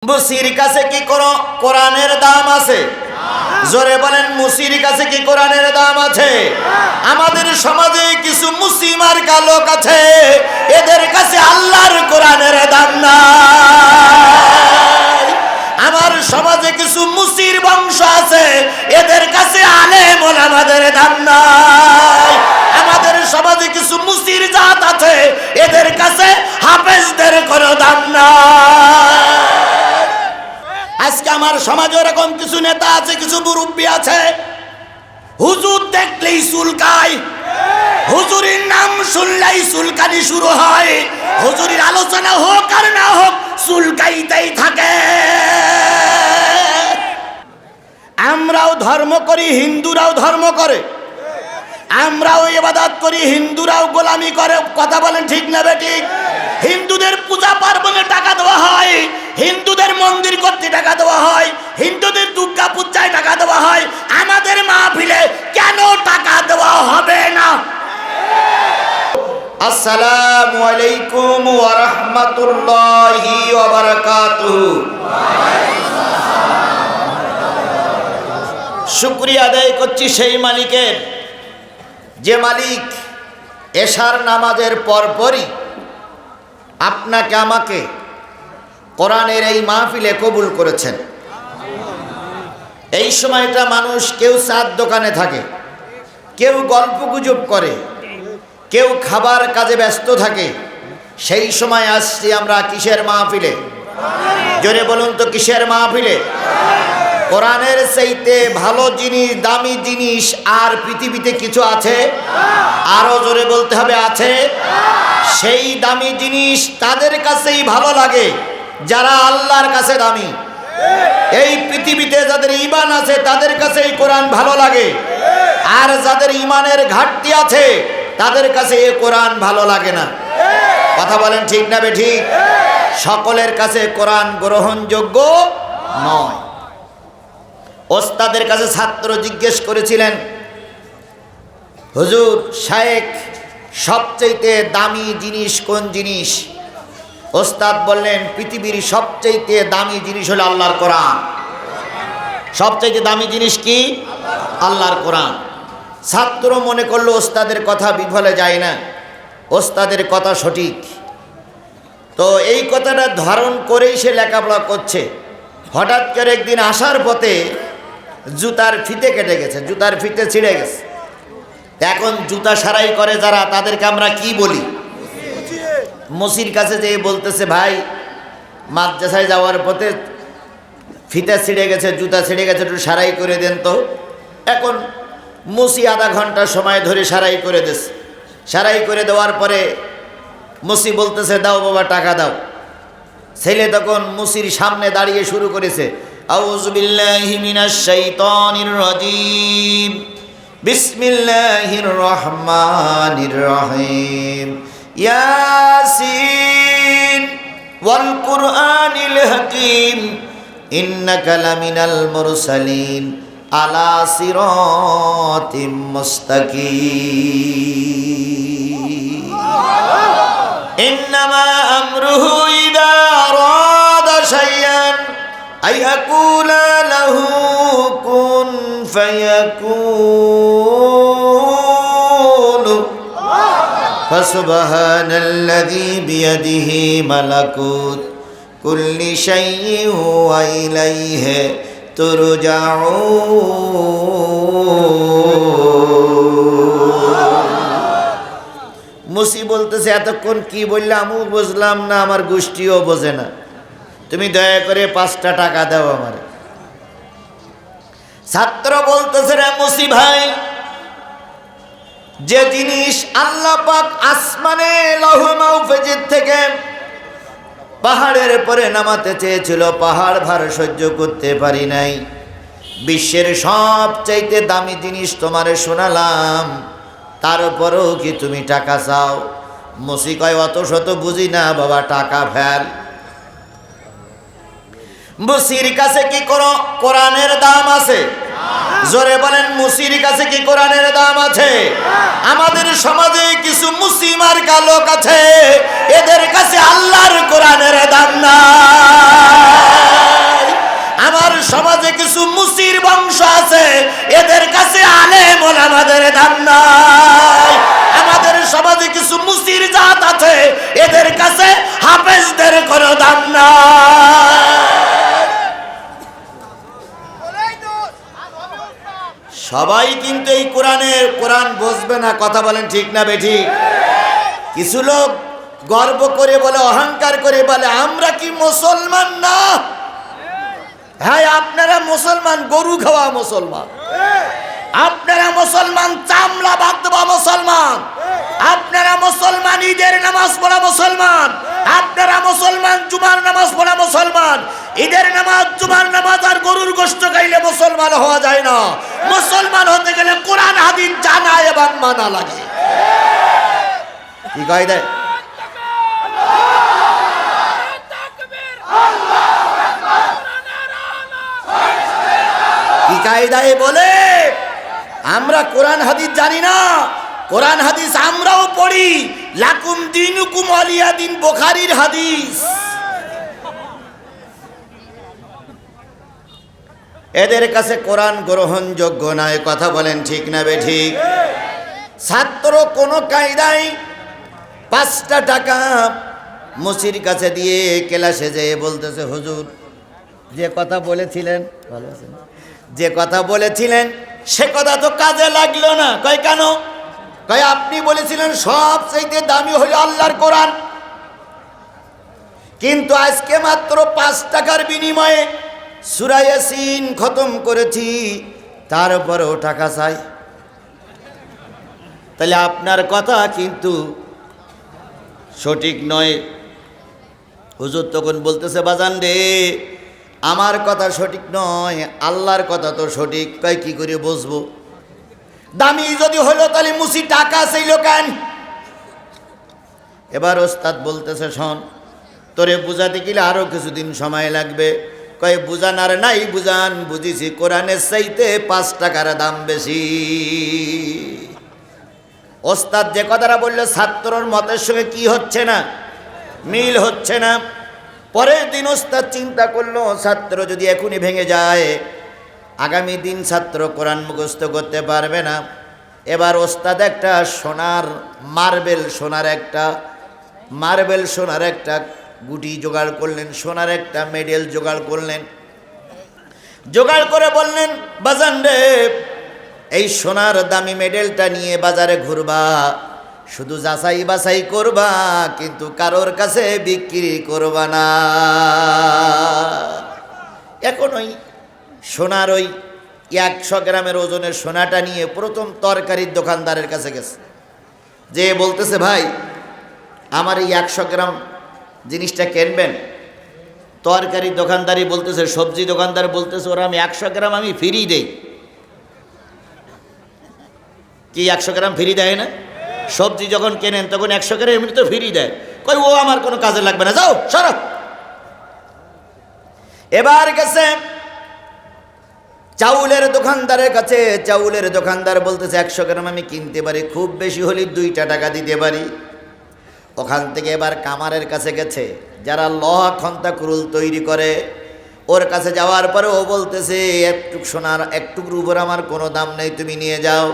মুসির কাছে কি কোরআনের দাম আছে? জোরে বলেন, মুসির কাছে কি কোরআনের দাম আছে? আমাদের সমাজে কিছু মুসিমার লোক আছে, এদের কাছে আল্লাহর কোরআনের দাম নাই। আমার সমাজে কিছু মুসির বংশ আছে, এদের কাছে আলেম ওলামাদের দাম নাই। আমাদের সমাজে কিছু মুসির জাত আছে, এদের কাছে হাফেজদের কোনো দাম নাই। আজকে আমার সমাজে এরকম কিছু নেতা আছে, কিছু মুরব্বী আছে, হুজুর দেখলেই চুলকায়, হুজুরের নাম শুনলেই চুলকানি শুরু হয়, হুজুরের আলোচনা হোক আর না হোক চুলকাইতেই থাকে। আমরাও ধর্ম করি, হিন্দুরাও ধর্ম করে, আমরাও ইবাদত করি, হিন্দুরাও গোলামি করে। কথা বলেন ঠিক না বেঠিক? হিন্দুদের পূজা পার্বণে টাকা দেওয়া হয়, হিন্দুদের মন্দির করতে টাকা দেওয়া হয়, হিন্দুদের দুর্গা পূজায় টাকা দেওয়া হয়, আমাদের মাহফিলে কেন টাকা দেওয়া হবে না? আসসালামু আলাইকুম ওয়া রাহমাতুল্লাহি ওয়া বারাকাতুহু। শুকরিয়া আদায় করছি সেই মালিকের, যে মালিক এশার নামাজের পরপরই আপনাকে আমাকে কোরআনের এই মাহফিলে কবুল করেছেন। এই সময়টা মানুষ কেউ চার দোকানে থাকে, কেউ গল্পগুজব করে, কেউ খাবার কাজে ব্যস্ত থাকে। সেই সময় আসছি আমরা কিসের মাহফিলে? জোরে বলুন তো, কিসের মাহফিলে? কোরআনের চাইতে ভালো জিনিস, দামি জিনিস আর পৃথিবীতে কিছু আছে? আরো জোরে বলতে হবে, আছে। সেই দামি জিনিস তাদের কাছেই ভালো লাগে যারা আল্লাহর কাছে দামি। এই পৃথিবীতে যাদের ঈমান আছে তাদের কাছে এই কোরআন ভালো লাগে, আর যাদের ঈমানের ঘাটতি আছে তাদের কাছে এই কোরআন ভালো লাগে না। কথা বলেন ঠিক না বেঠিক? সকলের কাছে কোরআন গ্রহণযোগ্য নয়। ওস্তাদের কাছে ছাত্র জিজ্ঞেস করেছিলেন, হুজুর শায়েখ সবচেয়ে দামি জিনিস কোন জিনিস? ওস্তাদ বললেন, পৃথিবীর সবচেয়ে দামি জিনিস হলো আল্লাহর কোরআন। সবচেয়ে দামি জিনিস কি? আল্লাহর কোরআন। ছাত্র মনে করলো ওস্তাদের কথা বিফলে যায় না, ওস্তাদের কথা সঠিক। তো এই কথাটা ধারণ করেই সে লেখাপড়া করছে। হঠাৎ করে একদিন আসার পথে জুতার ফিতে কেটে গেছে, জুতার ফিতে ছিঁড়ে গেছে। এখন জুতা সারাই করে যারা, তাদেরকে আমরা কি বলি? মুসির কাছে যেয়ে বলতেছে, ভাই মাদ্রাসায় যাওয়ার পথে ফিতে ছিঁড়ে গেছে, জুতা ছিঁড়ে গেছে, একটু সারাই করে দেন তো। এখন মুসি আধা ঘন্টা সময় ধরে সারাই করে দিস। সারাই করে দেওয়ার পরে মুসি বলতেছে, দাও বাবা টাকা দাও। ছেলে তখন মুসির সামনে দাঁড়িয়ে শুরু করেছে, আউযু বিল্লাহি মিনাশ শাইতানির রাজীম, বিসমিল্লাহির রহমানির রহিম, ইয়াসিন ওয়াল কুরআনিল হাকীম, ইন্নাকা লামিনাল মুরসালিন আলা সিরাতিম মুস্তাকিম। ইন্নামা আমরুহু ইযা আরাদা শাইআন আইয়াকুলা লাহু কুন ফায়াকুন। ফাসুবহানাল্লাযী বিয়াদিহি মালাকুত কুল্লি শাইইন ওয়া ইলাইহি তুরজাউন। মুসি বলতেছে, এতক্ষণ কি বললে আমি বুঝলাম না, আমার গোষ্ঠীও বোঝে না, তুমি দয়া করে 5টা টাকা দাও আমার। ছাত্র বলতেছে, রে মুসি ভাই, যে জিনিস আল্লাহ পাক আসমানে লৌহ মাহফুজের থেকে পাহাড়ের পরে নামাতে চেয়েছিল, পাহাড় ভার সহ্য করতে পারি নাই। বিশ্বের সবচাইতে দামি জিনিস তোমারে শোনালাম, তারপরেও কি তুমি টাকা চাও? মুসি কয়, অত শত বুঝি না বাবা, টাকা ফেল। মুসির কাছে কি কোরআনের দাম আছে? জোরে বলেন, মুসির কাছে কি কোরআনের দাম আছে? আমাদের সমাজে কিছু মুসিমার লোক আছে, এদের কাছে আল্লাহর কোরআনের দাম নাই। বল আমাদের দাম নাই। আমাদের সমাজে কিছু মুসির জাত আছে, এদের কাছে হাফেজদের কোনো দাম নাই। সবাই কিন্তু এই কোরআন বুঝবে না, কথা বলেন ঠিক না বেঠিক? কিছু লোক গর্ব করে বলে, অহংকার করে বলে, আমরা কি মুসলমান না? হ্যাঁ, আপনারা মুসলমান, গরু খাওয়া মুসলমান। আপনারা মুসলমান, চামড়া ভাত দেওয়া মুসলমান। আপনারা মুসলমান, ঈদের নামাজ পড়া মুসলমান। আপনারা মুসলমান, জুমার নামাজ পড়া মুসলমান। ঈদের নামাজ, জুমার নামাজ আর গরুর গোশত খাইলে মুসলমান হওয়া যায় না। মুসলমান হতে গেলে কোরআন হাদিস জানা এবং মানা লাগে। কি কায়দা? কি কায়দায় বলে আমরা কোরআন হাদিস জানি না? কোরআন হাদিস আমরাও পড়ি। লাকুম দিনুকুম ওয়ালিয়া দিন, বুখারীর হাদিস। এদের কাছে কোরআন গ্রহণযোগ্য নয়, কথা বলেন ঠিক না বেঠিক? ছাত্র কোনো কায়দায় 5টা টাকা মুসির কাছে দিয়ে ক্লাসে যেয়ে বলতেছে, হুজুর যে কথা বলেছিলেন, ভালো আছেন, যে কথা বলেছিলেন সে কথা তো কাজে লাগলো না। কয় কেন? কয় আপনি বলেছিলেন সবচেয়ে দামি হলো আল্লাহর কোরআন, কিন্তু আজকে মাত্র 5 টাকার বিনিময়ে সূরা ইয়াসিন খতম করেছি, তারপরেও টাকা চাই। তাহলে আপনার কথা কিন্তু সঠিক নয়। হুজুর তখন বলতেছে, বাজান রে, আমার কথা সঠিক নয়, আল্লাহর কথা তো সঠিক। কয় কি করে বুঝবো? দামি যদি হলো তাহলে মুসি টাকা চাইল কেন? এবার ওস্তাদ বলতেছে, শোন, তোরে বুঝাতে গেলে আরো কিছুদিন সময় লাগবে। কয় বুঝান আর নাই বুঝান, বুঝিছি কোরআনের চাইতে 5 টাকার দাম বেশি। ওস্তাদ যে কথাটা বললো ছাত্রর মতের সঙ্গে কি হচ্ছে না, মিল হচ্ছে না। পরের দিন ওস্তাদ চিন্তা করলো, ছাত্র যদি এখনই ভেঙে যায়, আগামী দিন ছাত্র কোরআন মুখস্থ করতে পারবে না। এবার ওস্তাদ একটা মার্বেল সোনার একটা গুটি জোগাড় করলেন, সোনার একটা মেডেল জোগাড় করলেন। জোগাড় করে বললেন, বাজান রে, এই সোনার দামি মেডেলটা নিয়ে বাজারে ঘুরবা, শুধু যাচাই বাছাই করবা, কিন্তু কারোর কাছে বিক্রি করবা না। এখন ওই সোনার ওই 100 গ্রামের ওজনের সোনাটা নিয়ে প্রথম তরকারির দোকানদারের কাছে গেছে, যে বলতেছে, ভাই আমার এই 100 গ্রাম জিনিসটা কিনবেন? তরকারির দোকানদারই বলতেছে, সবজি দোকানদার বলতেছে, ওরা আমি 100 গ্রাম আমি ফ্রি দেই। কি 100 গ্রাম ফ্রি দেয় না? সবজি যখন কেনেন তখন 100 গ্রাম এমনি তো ফ্রি দেয়। কই ও আমার কোনো কাজে লাগবে না, যাও সরো। এবার গেছে চাউলের দোকানদারের কাছে। চাউলের দোকানদার বলতেছে, 100 গ্রাম আমি কিনতে পারি, খুব বেশি হলে 2 টাকা দিতে পারি। ওখান থেকে এবার কামারের কাছে গেছে, যারা লোহা খন্তা কুরুল তৈরি করে, ওর কাছে যাওয়ার পরে ও বলতেছে, একটুক সোনার একটুকুর উপর আমার কোনো দাম নেই, তুমি নিয়ে যাও।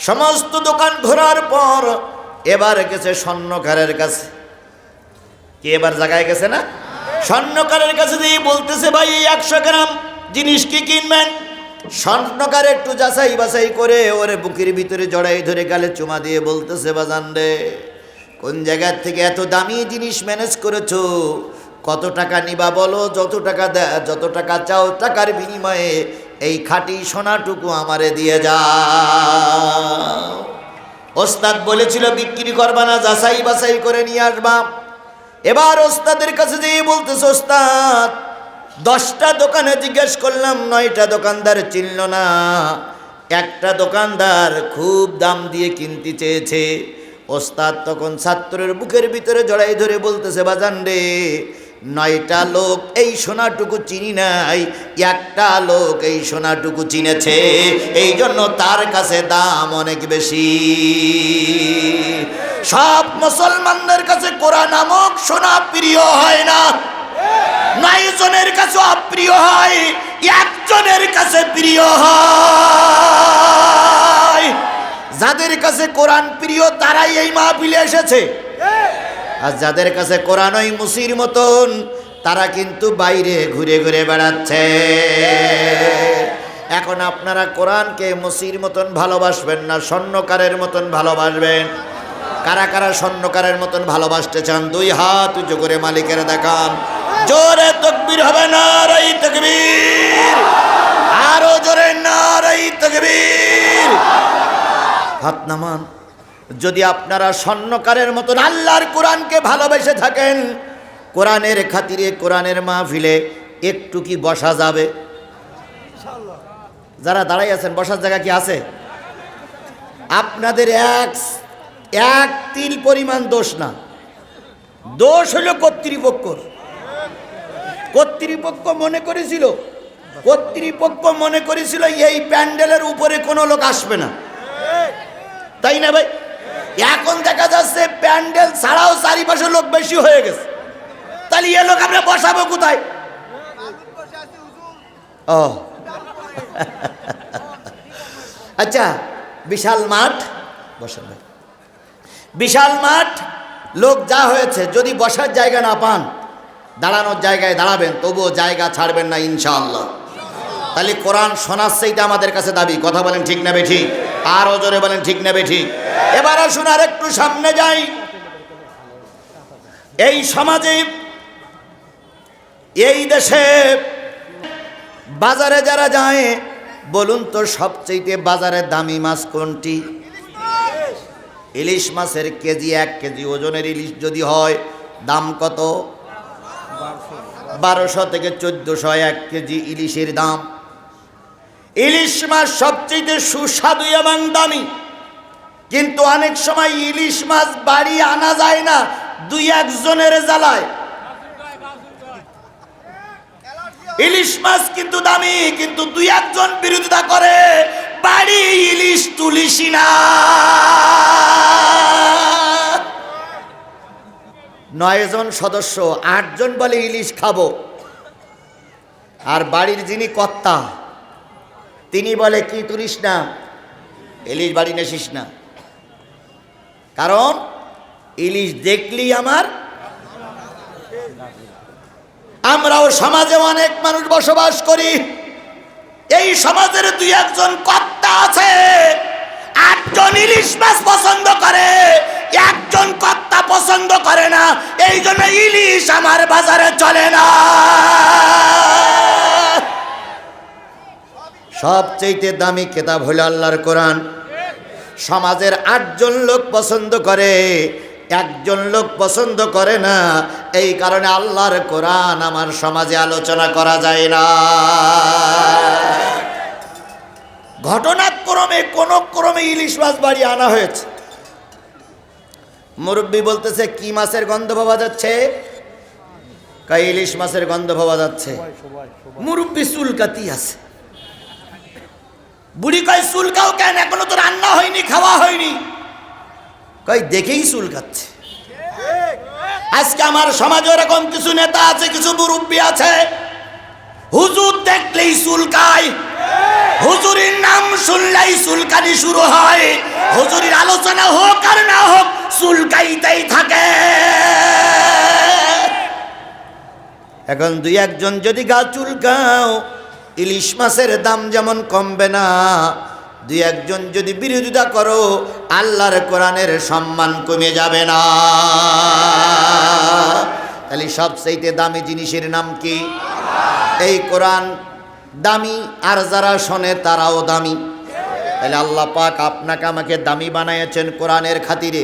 সমস্ত দোকান ঘোরার পর এবার গেছে স্বর্ণকারের কাছে। কি এবার জায়গায় গেছে না? স্বর্ণকারের কাছে দিয়ে বলতেছে, ভাই এই 100 গ্রাম জিনিস কি কিনবেন? স্বর্ণকার একটু যাচাই বাছাই করে ওরে বুকের ভিতরে জড়াই ধরে গালে চুমা দিয়ে বলতেছে, বাজান রে, কোন জায়গার থেকে এত দামি জিনিস ম্যানেজ করেছো? কত টাকা নিবা বলো, যত টাকা চাও টাকার বিনিময়ে এই খাঁটি সোনাটুকু আমারে দিয়ে যাও। ওস্তাদ বলেছিল বিক্রি করবা না, যাচাই বাছাই করে নিয়ে আসবা। এবার ওস্তাদের কাছে যেয়ে বলতেছে, ওস্তাদ 10টা দোকানে জিজ্ঞেস করলাম, 9টা দোকানদার চিনল না। একটা দোকানদার খুব দাম দিয়ে কিনতে চেয়েছে। ওস্তাদ তখন ছাত্রের বুকের ভিতরে জড়াই ধরে বলতেছে, বাজান রে, 9টা লোক এই সোনাটুকু চিনি নাই, একটা লোক এই সোনাটুকু চিনেছে, এই জন্য তার কাছে দাম অনেক বেশি। সব মুসলমানদের কাছে কোরআন নামক সোনা প্রিয় হয় না। 9 জনের কাছে অপ্রিয় হয়, 1 জনের কাছে প্রিয় হয়। যাদের কাছে কোরআন প্রিয় তারাই এই মাহফিলে এসেছে, আর যাদের কাছে কোরআন ওই মুসির মতন তারা কিন্তু বাইরে ঘুরে ঘুরে বেড়াচ্ছে। এখন আপনারা কোরআনকে মুসির মতন ভালোবাসবেন না স্বর্ণকারের মতন ভালোবাসবেন? কারা কারা স্বর্ণকারের মতন ভালোবাসতে চান? দুই হাত উঁচু করে মালিকের দেখান। জোরে তাকবীর হবে, নারায়ে তাকবীর, আরো জোরে নারায়ে তাকবীর। হাত নামান। যদি আপনারা স্বর্ণকারের মতন আল্লাহর কোরআনকে ভালোবেসে থাকেন, কোরআনের খাতিরে কোরআনের মাহফিলে একটু কি বসা যাবে? যারা দাঁড়াই আছেন বসার জায়গা কি আছে? আপনাদের এক তিল পরিমাণ দোষ না, দোষ হলো কর্তৃপক্ষর। কর্তৃপক্ষ মনে করেছিল এই প্যান্ডেলের উপরে কোনো লোক আসবে না, তাই না ভাই? এখন দেখা যাচ্ছে প্যান্ডেল ছাড়াও চারিপাশে লোক বেশি হয়ে গেছে, তাহলে এ লোক আমরা বসাবো কোথায়? ও আচ্ছা, বিশাল মাঠ, বসেন ভাই, বিশাল মাঠ, লোক যা হয়েছে, যদি বসার জায়গা না পান দাঁড়ানোর জায়গায় দাঁড়াবেন, তবুও জায়গা ছাড়বেন না ইনশাআল্লাহ। তাহলে কোরআন শোনার সেইটা আমাদের কাছে দাবি। কথা বলেন ঠিক না বেঠিক? আরো জোরে বলেন ঠিক না বেঠিক? এবার আসুন আর একটু সামনে যাই। এই সমাজে, এই দেশে বাজারে যারা যায়, বলুন তো সবচেয়ে বাজারে দামি মাছ কোনটি? ইলিশ মাছের কেজি, 1 কেজি ওজনের ইলিশ যদি হয় দাম কত? 1200 থেকে 1400 1 কেজি ইলিশের দাম। ইলিশ মাছ সবচেয়ে সুস্বাদু এবং দামি, কিন্তু অনেক সময় ইলিশ মাছ বাড়ি আনা যায় না 2-1 জনের জ্বালায়। ইলিশ মাছ কিন্তু দামি, কিন্তু 2-1 জন বিরোধিতা করে, বাড়ি ইলিশ তুলিসি না। 9 জন সদস্য, 8 জন বলে ইলিশ খাবো, আর বাড়ির যিনি কর্তা তিনি বলে কি তুলিস না, ইলিশ বাড়ি নেসিস না। কারণ ইলিশ দেখলি আমার। আমরাও সমাজে অনেক মানুষ বসবাস করি, এই সমাজের 2-1 জন কর্তা আছে, 8 জন ইলিশ মাছ পছন্দ করে, 1 জন কর্তা পছন্দ করে না, এই জন্য ইলিশ আমার বাজারে চলে না। সবচেয়ে দামি কিতাব হলো আল্লাহর কোরআন। সমাজের 8 জন লোক পছন্দ করে, 1 জন লোক পছন্দ করে না, এই কারণে আল্লাহর কোরআন আমার সমাজে আলোচনা করা যায় না। ঘটনাক্রমে কোন ক্রমে ইলিশ মাছ বাড়ি আনা হয়েছে। মুরব্বী বলতেছে কি মাছের গন্ধ পাওয়া যাচ্ছে? কই ইলিশ মাছের গন্ধ পাওয়া যাচ্ছে। মুরব্বী চুলকাতি আছে। বুড়ি কয় চুলকাও কেন, এখনো তো রান্না হয়নি, খাওয়া হয়নি। কই দেখেই চুলকাচ্ছে। আজকে আমার সমাজে এরকম কিছু নেতা আছে, কিছু মুরব্বী আছে, হুজুর দেখলেই চুলকায়, হুজুরের নাম শুনলেই চুলকানি শুরু হয়, হুজুরের আলোচনা হোক আর না হোক চুলকাইতেই থাকে। এখন 2-1 জন যদি গা চুলকাও, ইলিশ মাছের দাম যেমন কমবে না, 2-1 জন যদি বিরোধিতা করো, আল্লাহর কোরআনের সম্মান কমে যাবে না। তাহলে সবচেয়ে দামি জিনিসের নাম কি? এই কোরআন দামি, আর যারা শোনে তারাও দামি। তাহলে আল্লাহ পাক আপনাকে আমাকে দামি বানাইয়েছেন কোরআনের খাতিরে।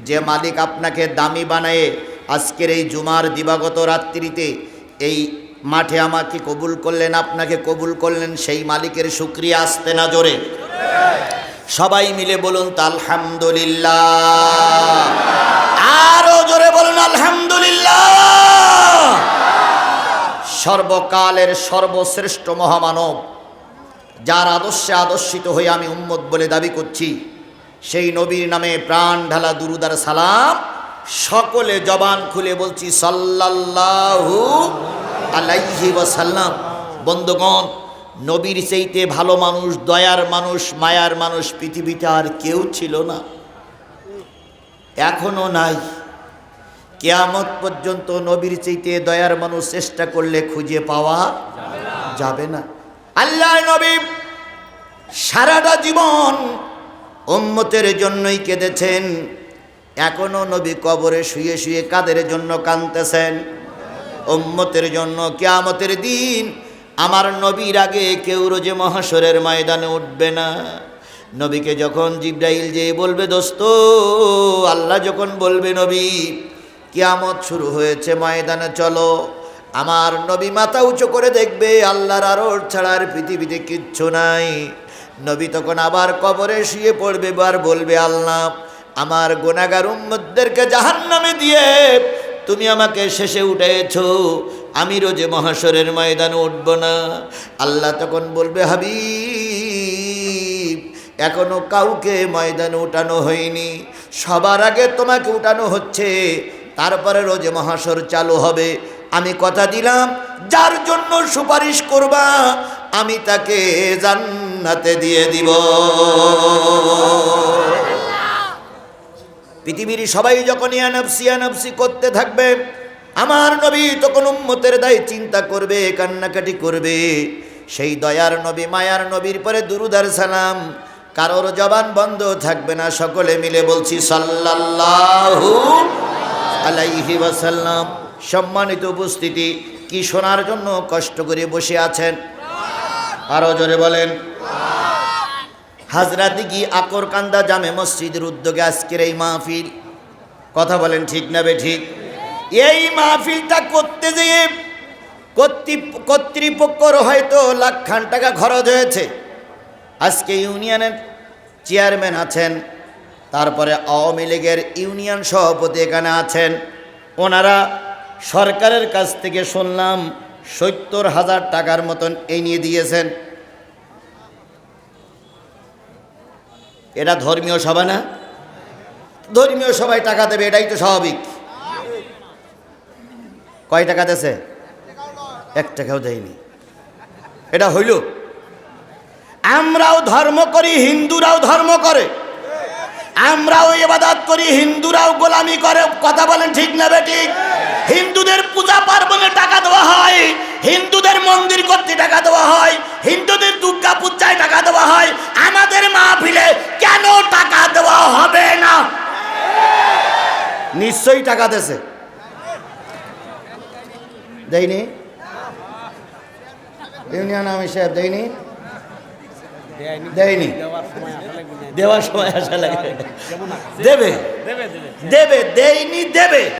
যে মালিক আপনাকে দামি বানায়ে আজকের এই জুমার দিবাগত রাত্রিতে এই মাঠে আমাকে কবুল করলেন, আপনাকে কবুল করলেন, সেই মালিকের শুকরিয়া আসতে না জোরে? সবাই মিলে বলুন তো আলহামদুলিল্লাহ। আরো জোরে বলুন আলহামদুলিল্লাহ। সর্বকালের সর্বশ্রেষ্ঠ মহামানব, যার আদর্শে আদর্শিত হয়ে আমি উম্মত বলে দাবি করছি, সেই নবীর নামে প্রাণ ঢালা দুরুদ আর সালাম সকলে জবান খুলে বলছি সাল্লাল্লাহু আলাইহি ওয়াসাল্লাম। বন্ধুগণ, নবীর চাইতে ভালো মানুষ, দয়ার মানুষ, মায়ার মানুষ পৃথিবীতে আর কেউ ছিল না, এখনো নাই। কিয়ামত পর্যন্ত নবীর চাইতে দয়ার মানুষ চেষ্টা করলে খুঁজে পাওয়া যাবে না। আল্লাহ নবী সারাটা জীবন উম্মতের জন্যই কেঁদেছেন, এখনো নবী কবরে শুয়ে শুয়ে কাদের জন্য কাঁদতেছেন? উম্মতের জন্য। কিয়ামতের দিন আমার নবীর আগে কেউ রোজে মহাশরের ময়দানে উঠবে না। নবীকে যখন জিবরাইল যে বলবে, দোস্ত আল্লাহ যখন বলবে নবী কিয়ামত শুরু হয়েছে, ময়দানে চলো, আমার নবী মাথা উঁচু করে দেখবে আল্লাহর আরশ ছাড়া আর পৃথিবীতে কিচ্ছু নাই। নবী তখন আবার কবরে শুয়ে পড়বে, বার বলবে, আল্লাহ আমার গুনাহগার উম্মতদেরকে জাহান্নামে দিয়ে তুমি আমাকে শেষে উঠেছো, আমি রোজে মহাশরের ময়দানে উঠব না। আল্লাহ তখন বলবে, হাবিব এখনো কাউকে ময়দানে উঠানো হয়নি, সবার আগে তোমাকে উঠানো হচ্ছে, তারপরে রোজে মহাশর চালু হবে। আমি কথা দিলাম যার জন্য সুপারিশ করবা আমি তাকে জান্নাতে দিয়ে দিব। পৃথিবীর সবাই যখন ইয়া নফসি করতে থাকবে, আমার নবী তখন উম্মতের দায় চিন্তা করবে, কান্নাকাটি করবে। সেই দয়ার নবী, মায়ার নবীর পরে দুরূদ আর সালাম কারোর জবান বন্ধ থাকবে না। সকলে মিলে বলছি সাল্লাল্লাহু আলাইহি ওয়াসাল্লাম। সম্মানিত উপস্থিতি, কি শোনার জন্য কষ্ট করে বসে আছেন? আরো জোরে বলেন। হাজরাদিগি আকরকান্দা জামে মসজিদের উদ্যোগে আজকের এই মাহফিল, কথা বলেন ঠিক না বে ঠিক? এই মাহফিলটা করতে যেয়ে কর্তৃপক্ষর হয়তো লাখখান টাকা খরচ হয়েছে। আজকে ইউনিয়নের চেয়ারম্যান আছেন, তারপরে আওয়ামী লীগের ইউনিয়ন সভাপতি এখানে আছেন, ওনারা সরকারের কাছ থেকে শুনলাম ৭০,০০০ টাকার মতন এই নিয়ে দিয়েছেন। এটা ধর্মীয় সভা না? ধর্মীয় সভায় টাকা দেবে, এটাই তো স্বাভাবিক। কয় টাকা দেছে? ১ টাকাও দেয়নি। এটা হইল? আমরাও ধর্ম করি, হিন্দুরাও ধর্ম করে, আমরাও ইবাদত করি, হিন্দুরাও গোলামি করে, কথা বলেন ঠিক না বেঠিক? হিন্দুদের পূজা পার্বণে টাকা দেওয়া হয়, হিন্দুদের মন্দির করতে টাকা দেওয়া হয়, হিন্দুদের দুর্গা পূজায় টাকা দেওয়া হয়, আমাদের মাহফিলে কেন টাকা দেওয়া হবে না? নিশ্চয়ই টাকা দেছে। দেয়নি? ইউনিয়ন আমি সাহেব দেয়নি? দেয়নি। দেওয়ার সময় আসা লাগে। দেবে দেবে, দেয়নি দেবে।